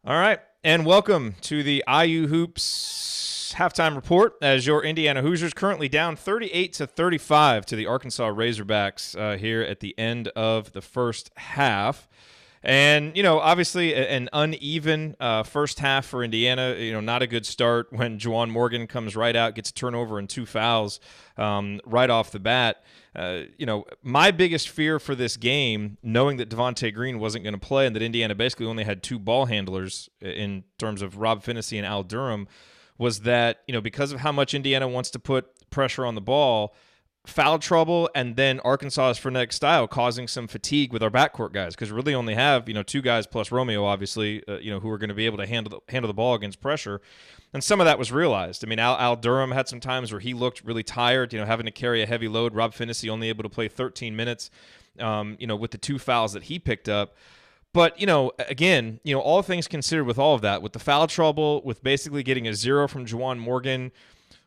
All right, and welcome to the IU Hoops halftime report. As your Indiana Hoosiers currently down 38-35 to the Arkansas Razorbacks here at the end of the first half. And, obviously an uneven first half for Indiana. Not a good start when Juwan Morgan comes right out, gets a turnover and two fouls right off the bat. My biggest fear for this game, knowing that Devontae Green wasn't going to play and that Indiana basically only had two ball handlers in terms of Rob Phinisee and Al Durham, was that, because of how much Indiana wants to put pressure on the ball, foul trouble, and then Arkansas's frenetic style causing some fatigue with our backcourt guys, because we really only have two guys plus Romeo, obviously, who are going to be able to handle the ball against pressure. And some of that was realized. I mean, Al Durham had some times where he looked really tired, having to carry a heavy load. Rob Phinisee only able to play 13 minutes, with the two fouls that he picked up. But, again, all things considered with all of that, with the foul trouble, with basically getting a zero from Juwan Morgan,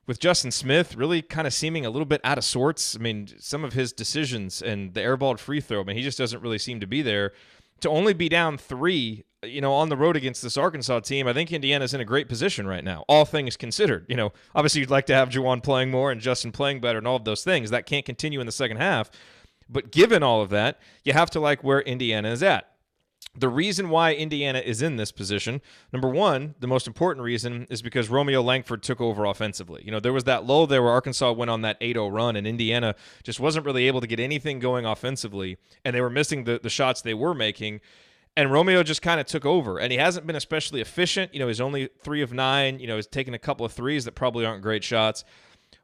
with Justin Smith really kind of seeming a little bit out of sorts. I mean, some of his decisions and the airballed free throw, he just doesn't really seem to be there. To only be down three, on the road against this Arkansas team, I think Indiana's in a great position right now, all things considered. Obviously you'd like to have Juwan playing more and Justin playing better and all of those things. That can't continue in the second half. But given all of that, you have to like where Indiana is at. The reason why Indiana is in this position, number one, the most important reason, is because Romeo Langford took over offensively. There was that lull there where Arkansas went on that 8-0 run, and Indiana just wasn't really able to get anything going offensively, and they were missing the shots they were making. And Romeo just kind of took over, and he hasn't been especially efficient. He's only 3 of 9. He's taken a couple of threes that probably aren't great shots.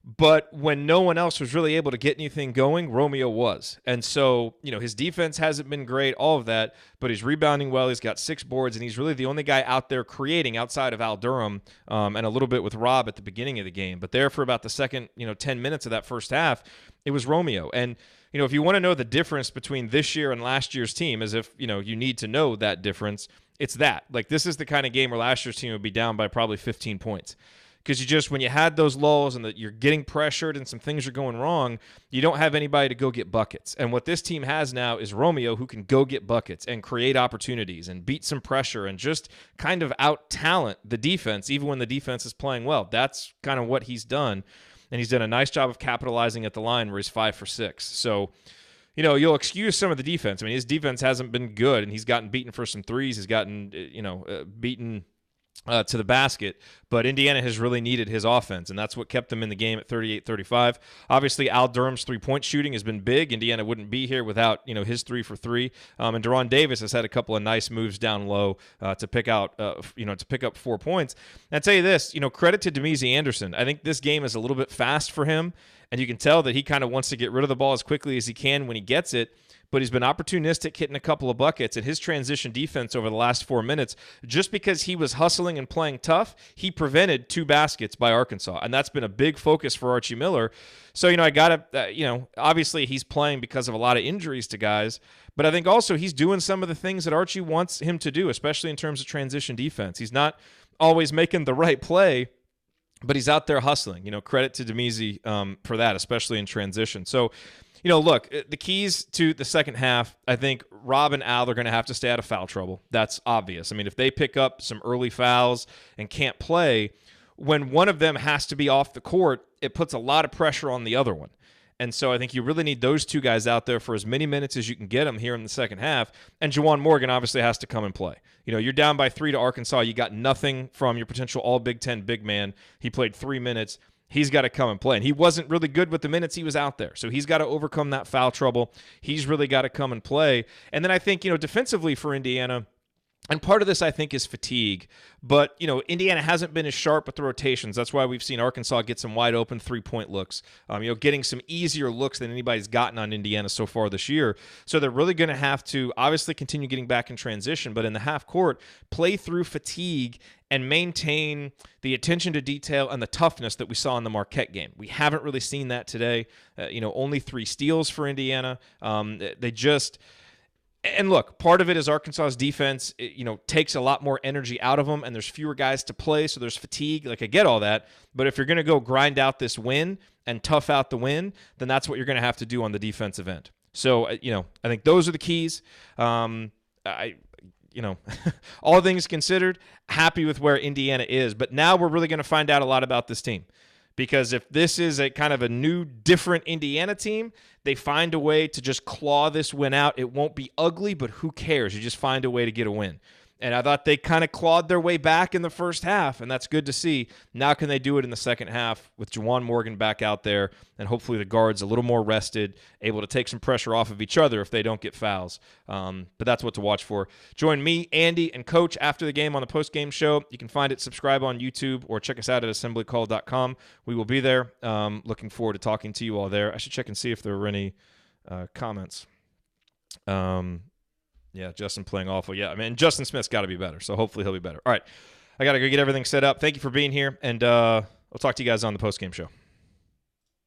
But when no one else was really able to get anything going, Romeo was. And so, his defense hasn't been great, all of that, but he's rebounding well. He's got 6 boards, and he's really the only guy out there creating outside of Al Durham and a little bit with Rob at the beginning of the game. But there for about the second, 10 minutes of that first half, it was Romeo. And, if you want to know the difference between this year and last year's team, as if, you need to know that difference, it's that. Like, this is the kind of game where last year's team would be down by probably 15 points. Because when you had those lulls and that you're getting pressured and some things are going wrong, you don't have anybody to go get buckets. And what this team has now is Romeo, who can go get buckets and create opportunities and beat some pressure and just kind of out-talent the defense, even when the defense is playing well. That's kind of what he's done. And he's done a nice job of capitalizing at the line where he's 5 for 6. So, you'll excuse some of the defense. His defense hasn't been good, and he's gotten beaten for some threes. He's gotten, beaten to the basket, but Indiana has really needed his offense, and that's what kept them in the game at 38-35. Obviously, Al Durham's three-point shooting has been big. Indiana wouldn't be here without his 3 for 3. And Deron Davis has had a couple of nice moves down low to pick out to pick up 4 points. And I'll tell you this, credit to Demezy Anderson. I think this game is a little bit fast for him, and you can tell that he kind of wants to get rid of the ball as quickly as he can when he gets it. But he's been opportunistic, hitting a couple of buckets, and his transition defense over the last 4 minutes, just because he was hustling and playing tough, he prevented 2 baskets by Arkansas, and that's been a big focus for Archie Miller. So, I got to, obviously he's playing because of a lot of injuries to guys, but I think also he's doing some of the things that Archie wants him to do, especially in terms of transition defense. He's not always making the right play, but he's out there hustling. Credit to Demezy for that, especially in transition. So, look, the keys to the second half, I think Rob and Al are going to have to stay out of foul trouble. That's obvious. If they pick up some early fouls and can't play, when one of them has to be off the court, it puts a lot of pressure on the other one. And so I think you really need those 2 guys out there for as many minutes as you can get them here in the second half. And Juwan Morgan obviously has to come and play. You're down by 3 to Arkansas. You got nothing from your potential all Big Ten big man. He played 3 minutes. He's got to come and play. And he wasn't really good with the minutes he was out there. So he's got to overcome that foul trouble. He's really got to come and play. And then I think, defensively for Indiana, and part of this, I think, is fatigue. But, Indiana hasn't been as sharp with the rotations. That's why we've seen Arkansas get some wide open 3-point looks, getting some easier looks than anybody's gotten on Indiana so far this year. So they're really going to have to obviously continue getting back in transition, but in the half court, play through fatigue and maintain the attention to detail and the toughness that we saw in the Marquette game. We haven't really seen that today. Only 3 steals for Indiana. And look, part of it is Arkansas's defense, takes a lot more energy out of them, and there's fewer guys to play, so there's fatigue. Like, I get all that, but if you're going to go grind out this win and tough out the win, then that's what you're going to have to do on the defensive end. So, I think those are the keys. all things considered, happy with where Indiana is. But now we're really going to find out a lot about this team. Because if this is a kind of a new, different Indiana team, they find a way to just claw this win out. It won't be ugly, but who cares? You just find a way to get a win. And I thought they kind of clawed their way back in the first half, and that's good to see. Now can they do it in the second half with Juwan Morgan back out there, and hopefully the guards a little more rested, able to take some pressure off of each other if they don't get fouls. But that's what to watch for. Join me, Andy, and Coach after the game on the post-game show. You can find it, subscribe on YouTube, or check us out at assemblycall.com. We will be there. Looking forward to talking to you all there. I should check and see if there were any comments. Yeah, Justin playing awful. Yeah, I mean, Justin Smith's got to be better, so hopefully he'll be better. All right, I got to go get everything set up. Thank you for being here, and I'll talk to you guys on the post-game show.